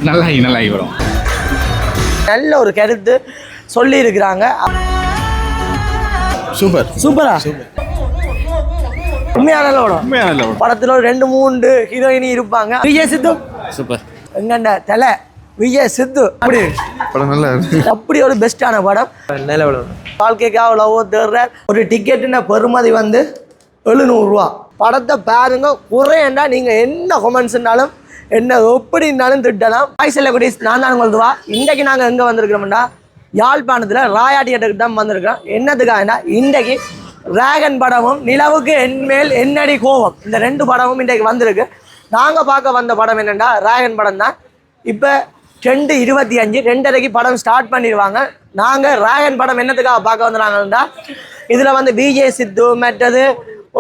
நல்லா வரும். நல்ல ஒரு கருத்து சொல்லி இருக்கிறாங்க. சூப்பரா உண்மையான படத்துல ஒரு 2-3 ஹீரோயினி இருப்பாங்க. விஜய் சித்து சூப்பர். எங்கண்ட தலை விஜய் சித்து அப்படி படம் நல்லா அப்படி ஒரு பெஸ்டான படம். வாழ்க்கைக்காக லவ் தேடுற ஒரு டிக்கெட்டுன பெறுமதி வந்து 700 ரூபா. படத்தை பாருங்க. குறையண்டா நீங்க என்ன கொமெண்ட்ஸ்னாலும் என்ன எப்படின்னாலும் திட்டலாம். பாய்சல்ல குடி நான் தான் உங்களுக்கு இன்றைக்கு நாங்கள் எங்கே வந்திருக்கிறோம்டா யாழ்ப்பாணத்தில் ராயா தியேட்டருக்கு தான் வந்திருக்கிறோம். என்னதுக்காகனா இன்றைக்கு டிராகன் படமும் நிலவுக்கு என்மேல் என்னடி கோவம் இந்த 2 படமும் இன்றைக்கு வந்திருக்கு. நாங்கள் பார்க்க வந்த படம் என்னென்னா டிராகன் படம் தான். இப்போ 2:25 2:30 படம் ஸ்டார்ட் பண்ணிடுவாங்க. நாங்கள் டிராகன் படம் என்னத்துக்காக பார்க்க வந்துடுறாங்கன்னா இதில் வந்து விஜய் சித்து மற்றது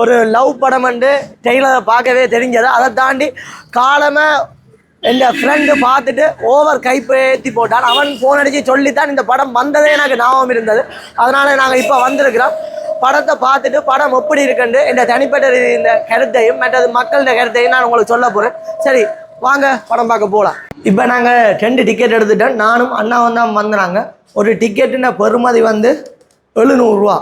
ஒரு லவ் படம் வந்து டெய்லரை பார்க்கவே தெரிஞ்சது. அதை தாண்டி காலமாக என் ஃப்ரெண்டு பார்த்துட்டு ஓவர் கைப்பேற்றி போட்டான். அவன் ஃபோன் அடித்து சொல்லித்தான் இந்த படம் வந்ததே எனக்கு ஞாபகம் இருந்தது. அதனால் நாங்கள் இப்போ வந்திருக்கிறோம். படத்தை பார்த்துட்டு படம் எப்படி இருக்குன்னு இந்த தனிப்பட்ட இந்த கருத்தையும் மற்றது மக்களோட கருத்தையும் நான் உங்களுக்கு சொல்ல போகிறேன். சரி வாங்க படம் பார்க்க போகலாம். இப்போ நாங்கள் 2 டிக்கெட் எடுத்துட்டோம். நானும் அண்ணாவும் தான் வந்துடுறாங்க. ஒரு டிக்கெட்டுன பெறுமதி வந்து 700 ரூபா.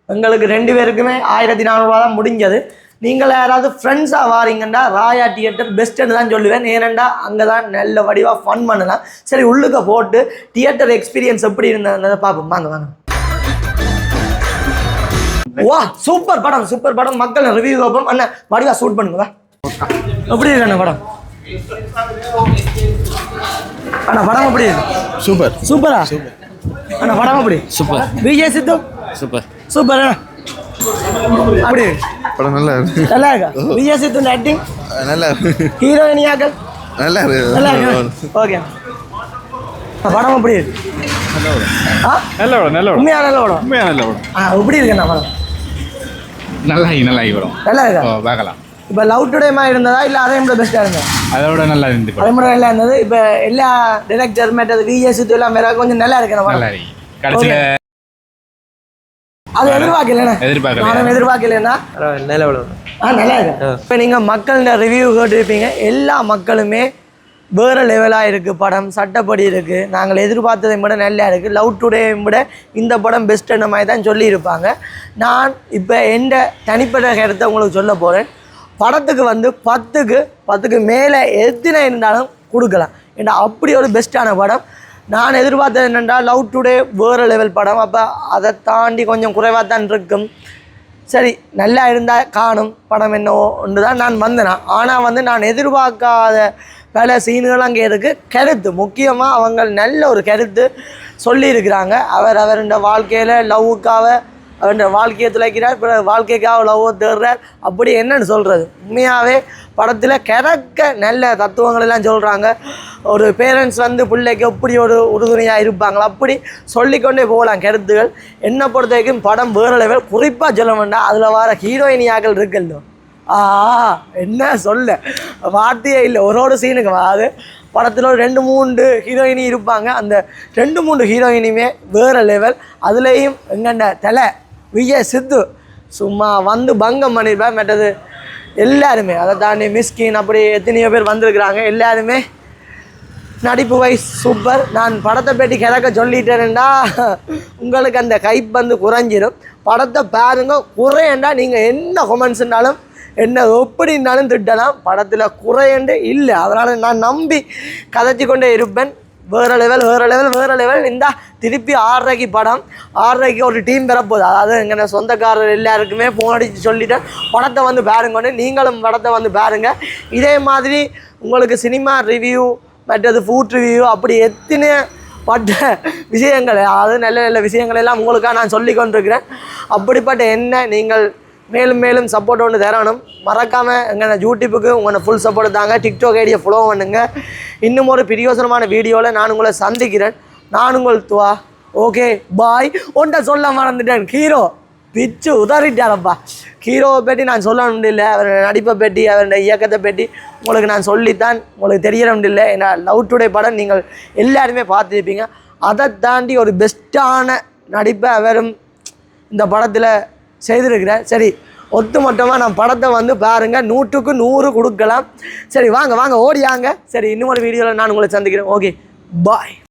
எங்களுக்கு 2 பேருக்குமே 1400 ரூபா தான் முடிஞ்சது. நீங்கள் யாராவது ஃப்ரெண்ட்ஸாக வாரீங்கன்னா ராயா தியேட்டர் பெஸ்ட்டுன்னு தான் சொல்லுவேன். ஏனெண்டா அங்கே தான் நல்ல வடிவாக ஃபன் பண்ணலாம். சரி உள்ளுக்க போட்டு தியேட்டர் எக்ஸ்பீரியன்ஸ் எப்படி இருந்ததை பார்ப்போம். வாங்க. வா சூப்பர் படம் மக்கள் ரிவ்யூ பார்ப்போம். அண்ணா வடிவாக ஷூட் பண்ணுங்க. எப்படி இருக்கு அண்ணா படம்? அண்ணா படம் எப்படி இருக்கு? சூப்பரா அண்ணா படம் எப்படி? சூப்பர். விஜய் சித்து சூப்பர். அப்படி படம் நல்லா இருக்கா? விஜய் சித்து ஆக்டிங் நல்லா ஹீரோயினியாக்கள் நல்லா இருக்கு. ஓகே படம் எப்படி இருக்கு? உண்மையான நல்ல படம். எப்படி இருக்கு அண்ணா படம்? நல்லா வரும். நல்லா இருக்கா? பார்க்கலாம். இப்போ லவ் டுடேமா இருந்ததா இல்லை அதை விட பெஸ்ட்டாக இருந்தது? அதோட நல்லா இருந்தது. அதை விட நல்லா இருந்தது. இப்போ எல்லா டிரெக்டர் மேட்டது விஜய் சித்து எல்லாம் வேற கொஞ்சம் நல்லா இருக்கு. கடைசியில் அது எதிர்பார்க்கலன்னா நல்லா இருக்கு. இப்போ நீங்கள் மக்களோட ரிவ்யூ கேட்டுருப்பீங்க. எல்லா மக்களுமே வேறு லெவலாக இருக்குது. படம் சட்டப்படி இருக்குது. நாங்கள் எதிர்பார்த்ததை விட நல்லா இருக்குது. லவ் டுடேயும் விட இந்த படம் பெஸ்ட்டுன்ற மாதிரி தான் சொல்லியிருப்பாங்க. நான் இப்போ எந்த தனிப்பட்ட கருத்தை உங்களுக்கு சொல்ல போகிறேன். படத்துக்கு வந்து 10க்கு மேலே எத்தனை இருந்தாலும் கொடுக்கலாம். ஏன்னா அப்படி ஒரு பெஸ்ட்டான படம். நான் எதிர்பார்த்தது என்னென்னா லவ் டுடே வேறு லெவல் படம். அப்போ அதை தாண்டி கொஞ்சம் குறைவாக தான் இருக்கும். சரி நல்லா இருந்தால் காணும் படம் என்னவோ ஒன்று தான் நான் வந்தேன். ஆனால் வந்து நான் எதிர்பார்க்காத பல சீன்கள் அங்கே இருக்குது. கருத்து முக்கியமாக அவங்க நல்ல ஒரு கருத்து சொல்லியிருக்கிறாங்க. அவருடைய வாழ்க்கையில் லவ்வுக்காக அவருடைய வாழ்க்கையை துளைக்கிறார். இப்போ வாழ்க்கைக்காக லவ் தேடுறார். அப்படி என்னன்னு சொல்கிறது? உண்மையாகவே படத்தில் கிடக்க நல்ல தத்துவங்கள் எல்லாம் சொல்கிறாங்க. ஒரு பேரண்ட்ஸ் வந்து பிள்ளைக்கு எப்படி ஒரு உறுதுணையாக இருப்பாங்களோ அப்படி சொல்லிக்கொண்டே போகலாம் கருத்துகள். என்னை பொறுத்த வரைக்கும் படம் வேறு லெவல். குறிப்பாக சொல்ல வேண்டாம் அதில் வர ஹீரோயினியாக்கள் இருக்குல்ல, என்ன சொல்ல வார்த்தையே இல்லை. ஒரு சீனுக்கு அது படத்தில் ஒரு 2-3 ஹீரோயினி இருப்பாங்க. அந்த 2-3 ஹீரோயினியுமே வேறு லெவல். அதுலேயும் எங்கண்ட தலை விஜய் சித்து சும்மா வந்து பங்கம் பண்ணியிருப்பேன். மற்றது எல்லாருமே அதை தாண்டி மிஸ்கின் அப்படி எத்தனையோ பேர் வந்திருக்கிறாங்க. எல்லாருமே நடிப்பு வைஸ் சூப்பர். நான் படத்தை பற்றி கிடக்க சொல்லிட்டேன்டா உங்களுக்கு அந்த கைப் வந்து குறைஞ்சிடும். படத்தை பாருங்க. குறையண்டா நீங்கள் என்ன கொமெண்ட்ஸ்னாலும் என்ன எப்படின்னாலும் திட்டலாம். படத்தில் குறையண்டு இல்லை. அதனால் நான் நம்பி கதைச்சி கொண்டே இருப்பேன். வேறு லெவல். இந்த திருப்பி 6:30 படம். 6:30 ஒரு டீம் பெறப்போகுது. அதாவது எங்கள் சொந்தக்காரர் எல்லாருக்குமே ஃபோன் அடித்து சொல்லிட்டேன் படத்தை வந்து பாருங்கன்னு. நீங்களும் படத்தை வந்து பாருங்கள். இதே மாதிரி உங்களுக்கு சினிமா ரிவ்யூ மற்றது ஃபுட் ரிவ்யூ அப்படி எத்தனை பட்ட விஷயங்கள், அதாவது நல்ல விஷயங்கள் எல்லாம் உங்களுக்காக நான் சொல்லி கொண்டிருக்கிறேன். அப்படிப்பட்ட என்ன நீங்கள் மேலும் சப்போர்ட் ஒன்று தரணும். மறக்காமல் எங்கள் யூடியூப்புக்கு உங்களை ஃபுல் சப்போர்ட் தாங்க. டிக்டாக் ஐடியை ஃபாலோ பண்ணுங்கள். இன்னும் ஒரு பிரியோசனமான வீடியோவில் நான் உங்களை சந்திக்கிறேன். நான் உங்கள் துவா. Okay bye. ஒன்றை சொல்ல மறந்துட்டேன். ஹீரோ பிச்சு உதறிட்டாரப்பா. ஹீரோவை பற்றி நான் சொல்ல முடியல. அவரோட நடிப்பை பற்றி அவருடைய இயக்கத்தை பற்றி உங்களுக்கு நான் சொல்லித்தான் உங்களுக்கு தெரியற முடியல. ஏன்னா லவ் டுடே படம் நீங்கள் எல்லாருமே பார்த்துருப்பீங்க. அதை தாண்டி ஒரு பெஸ்ட்டான நடிப்பை அவரும் இந்த படத்தில் செய்திருக்கிறேன். சரி ஒட்டுமொத்தமாக நான் படத்தை வந்து பாருங்கள், 100க்கு 100 கொடுக்கலாம். சரி வாங்க ஓடியாங்க. சரி இன்னும் ஒரு வீடியோவில் நான் உங்களை சந்திக்கிறேன். Okay bye.